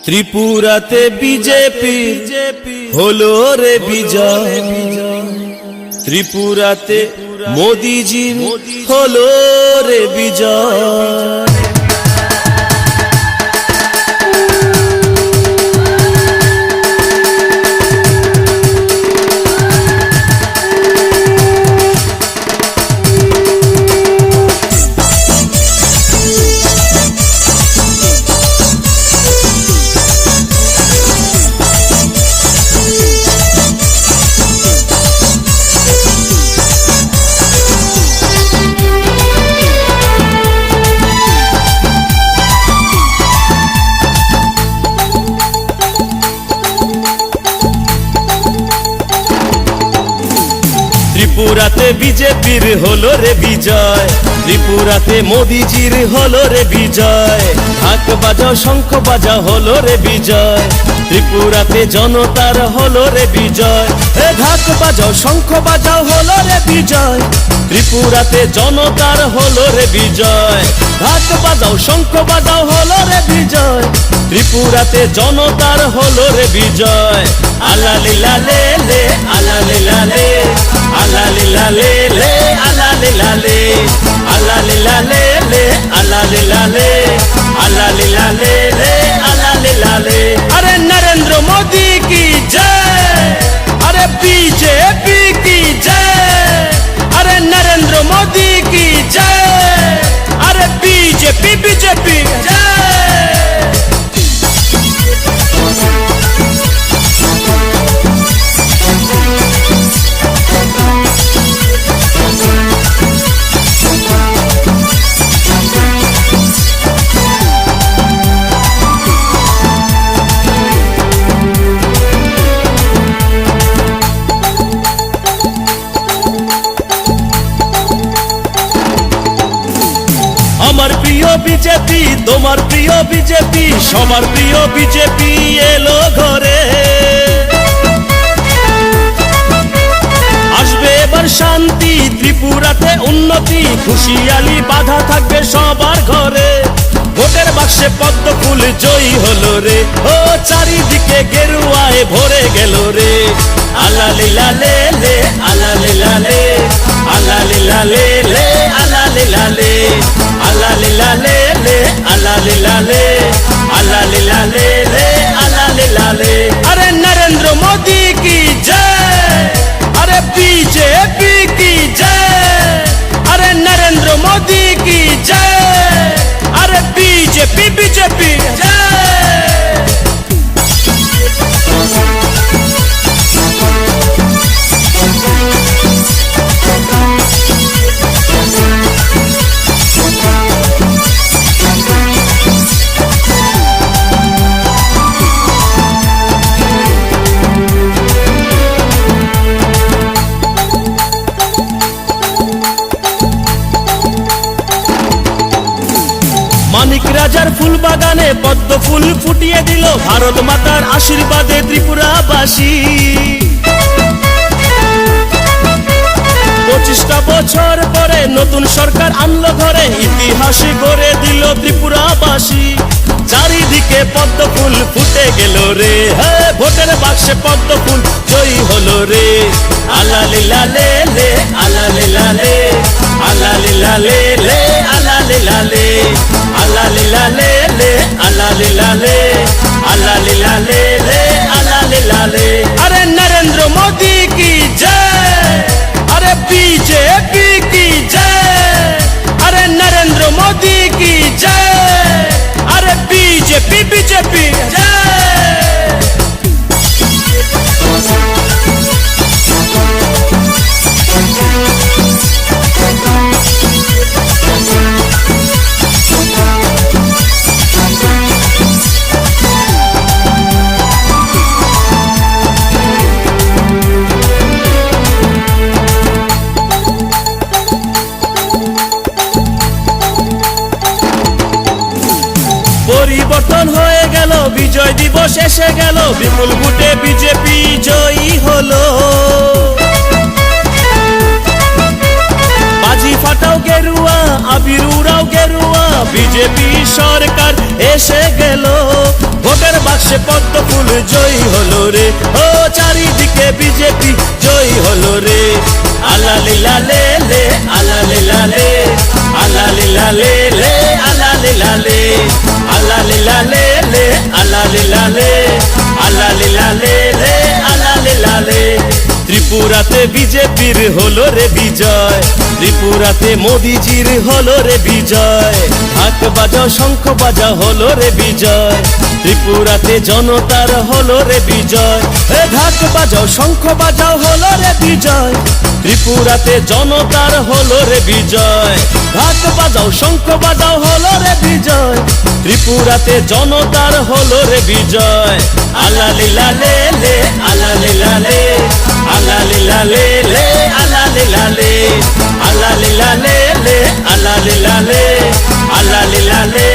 ত্রিপুরাতে বিজেপি হলো রে বিজয়, ত্রিপুরাতে মোদিজি হলো রে বিজয়। ত্রিপুরাতে বিজেপির হলো রে বিজয়, ত্রিপুরাতে মোদিজির হলো রে বিজয়। ঢাক বাজাও শঙ্খ বাজাও হলো রে বিজয়, ত্রিপুরাতে জনতার হলো রে বিজয়। ঢাক বাজাও শঙ্খ বাজাও হলো রে বিজয়, ত্রিপুরাতে জনতার হলো রে বিজয়। ঢাক বাজাও শঙ্খ বাজাও হলো রে বিজয়, ত্রিপুরাতে জনতার হলো রে বিজয়। আলালি লালে লে আলালি লালে, আলালি লালে লে আলালি লালে, আলালি লালে লে আলালি লালে, আলালি লালে লে আলালি লালে। अरे नरेंद्र मोदी की जय, अरे बीजेपी की जय, अरे नरेंद्र मोदी की जय, अरे बीजेपी बीजेपी जय। আমার প্রিয় বিজেপি, তোমার প্রিয় বিজেপি, সবার প্রিয় বিজেপি এলো ঘরে। আসবে এবার শান্তি, ত্রিপুরাতে উন্নতি, খুশিয়ালি বাধা থাকবে সবার ঘরে। ভোটের বাক্সে পদ্ম ফুল জয়ী হলো রে, ও চারিদিকে গেরুয়ায় ভরে গেল রে। আলালি লালে লে আলালি লালে, আলালি লালে লে আলালি লালে, আলালি লালে লে আলালি লালে, আলালি লালে লে আলালি লালে। अरे नरेंद्र मोदी की जय, अरे बीजेपी की जय, अरे नरेंद्र मोदी की जय, अरे बीजेपी बीजेपी जय। মানিক রাজার ফুল বাগানে পদ্ম ফুল ফুটিয়ে দিল, ভারত মাতার আশীর্বাদে ত্রিপুরাবাসী। 25টা বছর পরে নতুন সরকার আনলো ঘরে, ইতিহাস গড়ে দিল ত্রিপুরাবাসী। চারিদিকে পদ্ম ফুল ফুটে গেল রে, ভোটের বাক্সে পদ্ম ফুল জয়ী হলো রে। আলালি লালে লে আলালি লালে, আলালি লালে লে আলালি লালে, আলালি লালে লে আলালি লালে, আলালি লালে লে আলালি লালে। अरे नरेंद्र मोदी की जय, अरे बीजेपी की जय, अरे नरेंद्र मोदी की जय, अरे बीजेपी बीजेपी जय। পরিবর্তন হয়ে গেল, বিজয় দিবস এসে গেল, বিপুল ভোটে বিজেপি জয়ী হলো। বাজি ফাটাও গেরুয়া, আবির উড়াও গেরুয়া, বিজেপি সরকার এসে গেল। ভোটের বাক্সে পদ্ম ফুল জয়ী হলো রে, ও চারিদিকে বিজেপি জয়ী হলো রে। আলালে লালে লে, আলালে লালে, আলালে লালে লে, আলালে লালে, আলালে লালে লে, আলালে লালে, আলালে লালে লে, আলালে লালে। ত্রিপুরাতে বিজেপির হলো রে বিজয়, ত্রিপুরাতে মোদিজির হলো রে বিজয়। ঢাক বাজাও শঙ্খ বাজাও হলো রে বিজয়, ত্রিপুরাতে জনতার হলো রে বিজয়। হে ঢাক বাজাও শঙ্খ বাজাও হলো রে বিজয়, ত্রিপুরাতে জনতার হলো রে বিজয়। ঢাক বাজাও শঙ্খ বাজাও হলো রে বিজয়, ত্রিপুরাতে জনতার হলো রে বিজয়। আলালে লালে লে, আলালে লালে, আলালে লালে লে, আলালে লালে, আলালে লালে লে, আলালে লালে, আলালে লালে